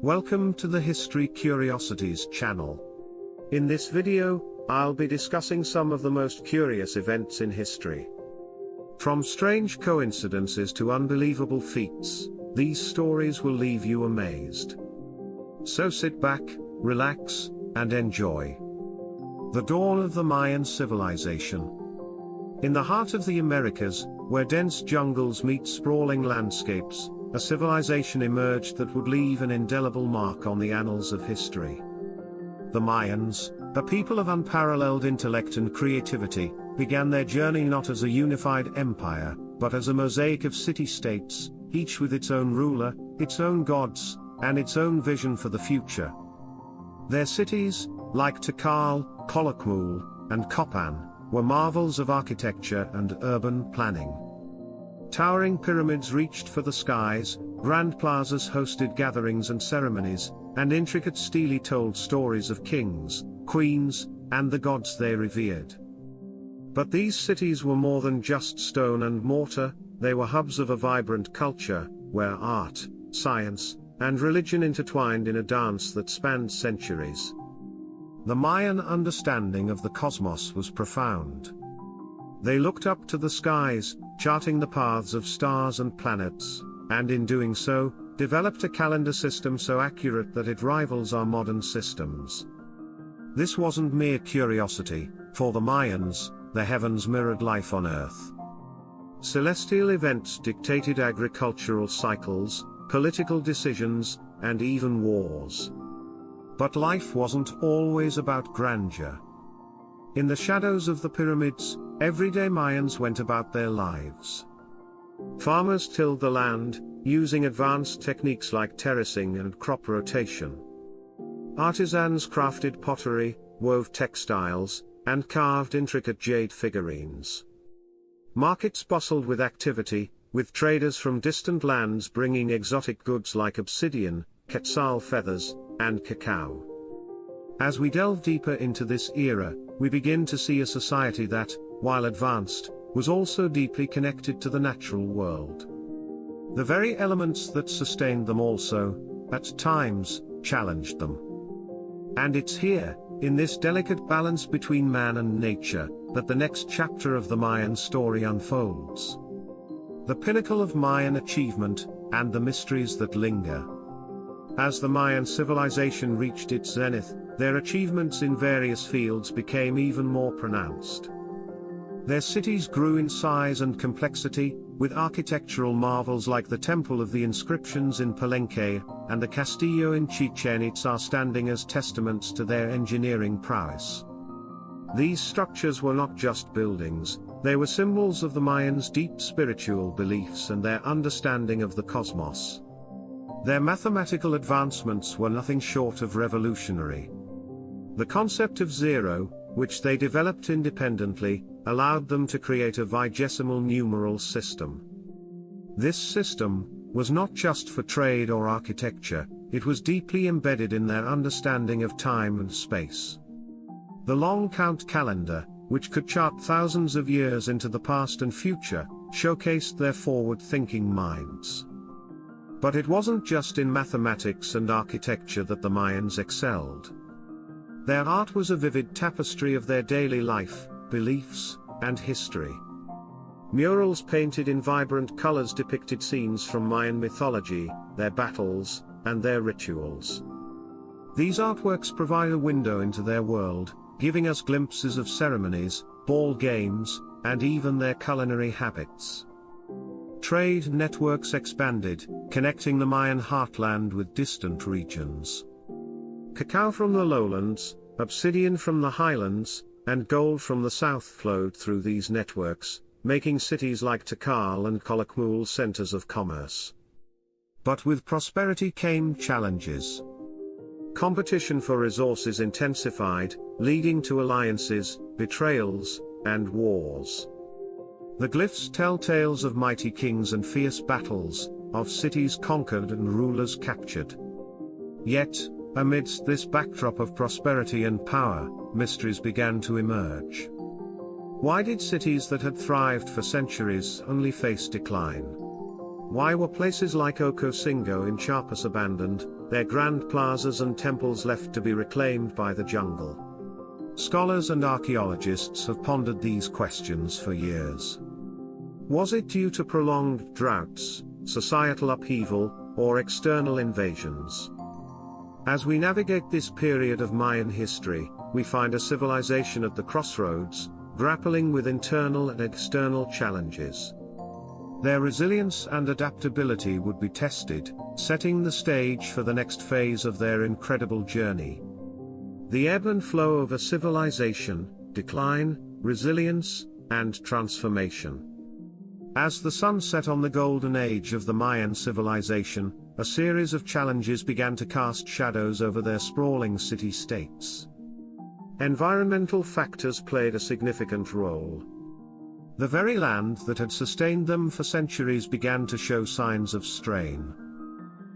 Welcome to the History Curiosities channel. In this video, I'll be discussing some of the most curious events in history. From strange coincidences to unbelievable feats, these stories will leave you amazed. So sit back, relax, and enjoy. The dawn of the Mayan civilization. In the heart of the Americas, where dense jungles meet sprawling landscapes, a civilization emerged that would leave an indelible mark on the annals of history. The Mayans, a people of unparalleled intellect and creativity, began their journey not as a unified empire, but as a mosaic of city-states, each with its own ruler, its own gods, and its own vision for the future. Their cities, like Tikal, Calakmul, and Copan, were marvels of architecture and urban planning. Towering pyramids reached for the skies, grand plazas hosted gatherings and ceremonies, and intricate stelae told stories of kings, queens, and the gods they revered. But these cities were more than just stone and mortar, they were hubs of a vibrant culture, where art, science, and religion intertwined in a dance that spanned centuries. The Mayan understanding of the cosmos was profound. They looked up to the skies, charting the paths of stars and planets, and in doing so, developed a calendar system so accurate that it rivals our modern systems. This wasn't mere curiosity, for the Mayans, the heavens mirrored life on Earth. Celestial events dictated agricultural cycles, political decisions, and even wars. But life wasn't always about grandeur. In the shadows of the pyramids, everyday Mayans went about their lives. Farmers tilled the land, using advanced techniques like terracing and crop rotation. Artisans crafted pottery, wove textiles, and carved intricate jade figurines. Markets bustled with activity, with traders from distant lands bringing exotic goods like obsidian, quetzal feathers, and cacao. As we delve deeper into this era, we begin to see a society that, while advanced, was also deeply connected to the natural world. The very elements that sustained them also, at times, challenged them. And it's here, in this delicate balance between man and nature, that the next chapter of the Mayan story unfolds. The pinnacle of Mayan achievement, and the mysteries that linger. As the Mayan civilization reached its zenith, their achievements in various fields became even more pronounced. Their cities grew in size and complexity, with architectural marvels like the Temple of the Inscriptions in Palenque, and the Castillo in Chichen Itza standing as testaments to their engineering prowess. These structures were not just buildings, they were symbols of the Mayans' deep spiritual beliefs and their understanding of the cosmos. Their mathematical advancements were nothing short of revolutionary. The concept of zero, which they developed independently, allowed them to create a vigesimal numeral system. This system was not just for trade or architecture, it was deeply embedded in their understanding of time and space. The long count calendar, which could chart thousands of years into the past and future, showcased their forward-thinking minds. But it wasn't just in mathematics and architecture that the Mayans excelled. Their art was a vivid tapestry of their daily life, beliefs, and history. Murals painted in vibrant colors depicted scenes from Mayan mythology, their battles, and their rituals. These artworks provide a window into their world, giving us glimpses of ceremonies, ball games, and even their culinary habits. Trade networks expanded, connecting the Mayan heartland with distant regions. Cacao from the lowlands, obsidian from the highlands, and gold from the south flowed through these networks, making cities like Tikal and Calakmul centers of commerce. But with prosperity came challenges. Competition for resources intensified, leading to alliances, betrayals, and wars. The glyphs tell tales of mighty kings and fierce battles, of cities conquered and rulers captured. Yet, amidst this backdrop of prosperity and power, mysteries began to emerge. Why did cities that had thrived for centuries only face decline? Why were places like Ocosingo in Chiapas abandoned, their grand plazas and temples left to be reclaimed by the jungle. Scholars and archaeologists have pondered these questions for years. Was it due to prolonged droughts, societal upheaval, or external invasions? As we navigate this period of Mayan history, we find a civilization at the crossroads, grappling with internal and external challenges. Their resilience and adaptability would be tested, setting the stage for the next phase of their incredible journey. The ebb and flow of a civilization, decline, resilience, and transformation. As the sun set on the golden age of the Mayan civilization, a series of challenges began to cast shadows over their sprawling city-states. Environmental factors played a significant role. The very land that had sustained them for centuries began to show signs of strain.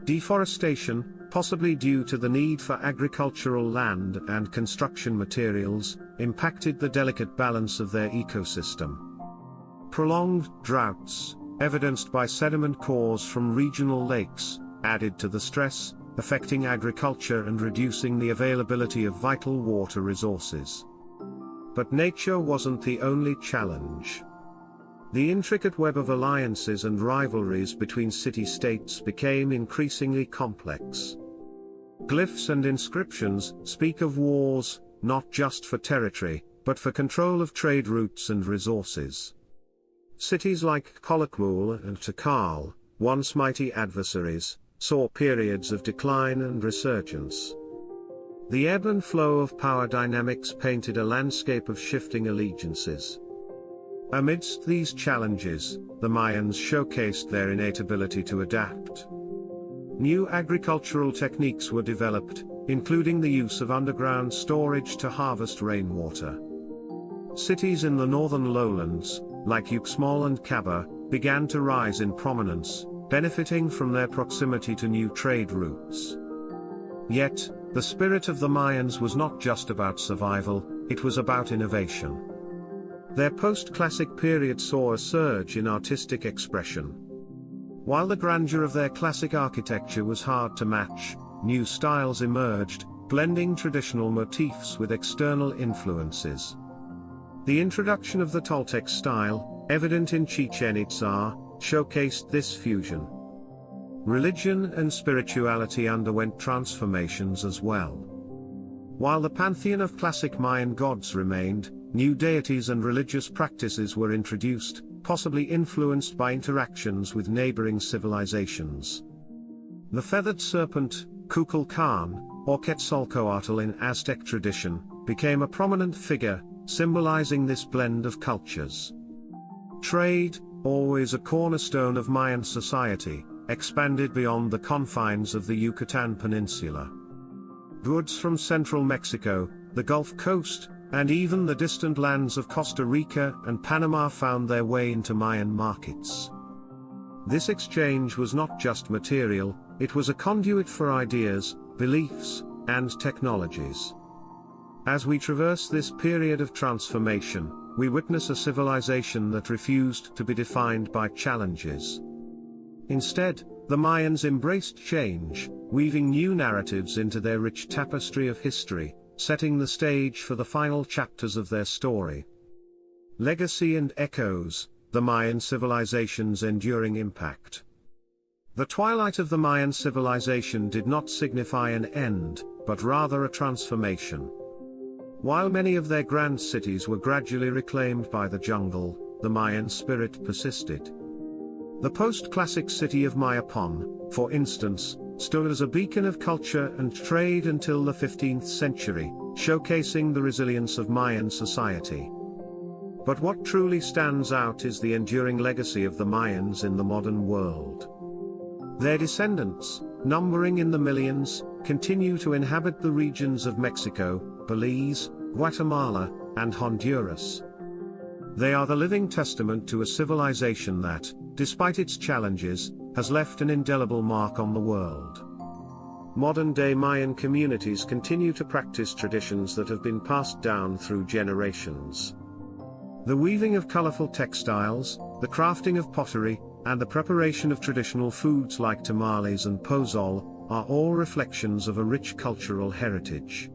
Deforestation, possibly due to the need for agricultural land and construction materials, impacted the delicate balance of their ecosystem. Prolonged droughts, evidenced by sediment cores from regional lakes, added to the stress, affecting agriculture and reducing the availability of vital water resources. But nature wasn't the only challenge. The intricate web of alliances and rivalries between city-states became increasingly complex. Glyphs and inscriptions speak of wars, not just for territory, but for control of trade routes and resources. Cities like Kolakmul and Tikal, once mighty adversaries, saw periods of decline and resurgence. The ebb and flow of power dynamics painted a landscape of shifting allegiances. Amidst these challenges, the Mayans showcased their innate ability to adapt. New agricultural techniques were developed, including the use of underground storage to harvest rainwater. Cities in the northern lowlands, like Uxmal and Kaba, began to rise in prominence, benefiting from their proximity to new trade routes. Yet, the spirit of the Mayans was not just about survival, it was about innovation. Their post-classic period saw a surge in artistic expression. While the grandeur of their classic architecture was hard to match, new styles emerged, blending traditional motifs with external influences. The introduction of the Toltec style, evident in Chichen Itza, showcased this fusion. Religion and spirituality underwent transformations as well. While the pantheon of classic Mayan gods remained, new deities and religious practices were introduced, possibly influenced by interactions with neighboring civilizations. The feathered serpent, Kukulkan, or Quetzalcoatl in Aztec tradition, became a prominent figure, symbolizing this blend of cultures. Trade, always a cornerstone of Mayan society, expanded beyond the confines of the Yucatan Peninsula. Goods from central Mexico, the Gulf Coast, and even the distant lands of Costa Rica and Panama found their way into Mayan markets. This exchange was not just material, it was a conduit for ideas, beliefs, and technologies. As we traverse this period of transformation, we witness a civilization that refused to be defined by challenges. Instead, the Mayans embraced change, weaving new narratives into their rich tapestry of history, setting the stage for the final chapters of their story. Legacy and echoes, the Mayan civilization's enduring impact. The twilight of the Mayan civilization did not signify an end, but rather a transformation. While many of their grand cities were gradually reclaimed by the jungle, the Mayan spirit persisted. The post-classic city of Mayapon, for instance, stood as a beacon of culture and trade until the 15th century, showcasing the resilience of Mayan society. But what truly stands out is the enduring legacy of the Mayans in the modern world. Their descendants, numbering in the millions, continue to inhabit the regions of Mexico, Belize, Guatemala, and Honduras. They are the living testament to a civilization that, despite its challenges, has left an indelible mark on the world. Modern-day Mayan communities continue to practice traditions that have been passed down through generations. The weaving of colorful textiles, the crafting of pottery, and the preparation of traditional foods like tamales and pozole, are all reflections of a rich cultural heritage.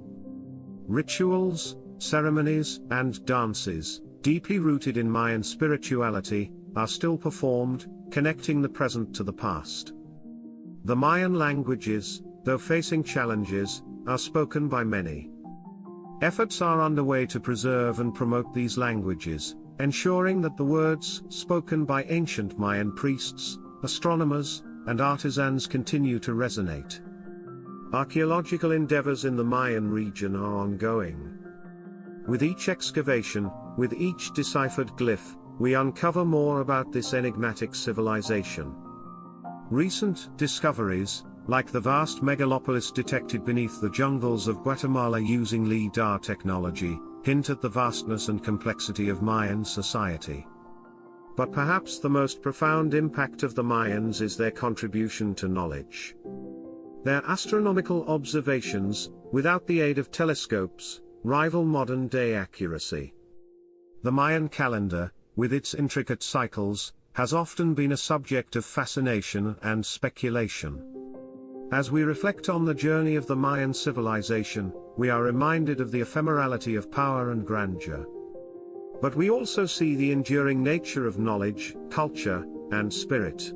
Rituals, ceremonies, and dances, deeply rooted in Mayan spirituality, are still performed, connecting the present to the past. The Mayan languages, though facing challenges, are spoken by many. Efforts are underway to preserve and promote these languages, ensuring that the words spoken by ancient Mayan priests, astronomers, and artisans continue to resonate. Archaeological endeavors in the Mayan region are ongoing. With each excavation, with each deciphered glyph, we uncover more about this enigmatic civilization. Recent discoveries, like the vast megalopolis detected beneath the jungles of Guatemala using LIDAR technology, hint at the vastness and complexity of Mayan society. But perhaps the most profound impact of the Mayans is their contribution to knowledge. Their astronomical observations, without the aid of telescopes, rival modern-day accuracy. The Mayan calendar, with its intricate cycles, has often been a subject of fascination and speculation. As we reflect on the journey of the Mayan civilization, we are reminded of the ephemerality of power and grandeur. But we also see the enduring nature of knowledge, culture, and spirit.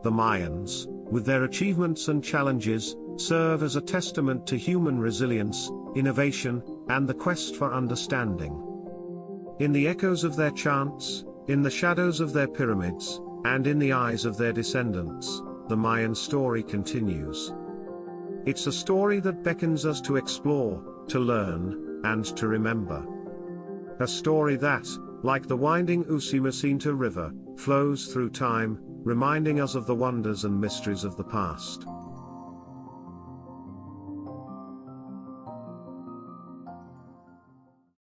The Mayans, with their achievements and challenges, serve as a testament to human resilience, innovation, and the quest for understanding. In the echoes of their chants, in the shadows of their pyramids, and in the eyes of their descendants, the Mayan story continues. It's a story that beckons us to explore, to learn, and to remember. A story that, like the winding Usumacinta River, flows through time, reminding us of the wonders and mysteries of the past.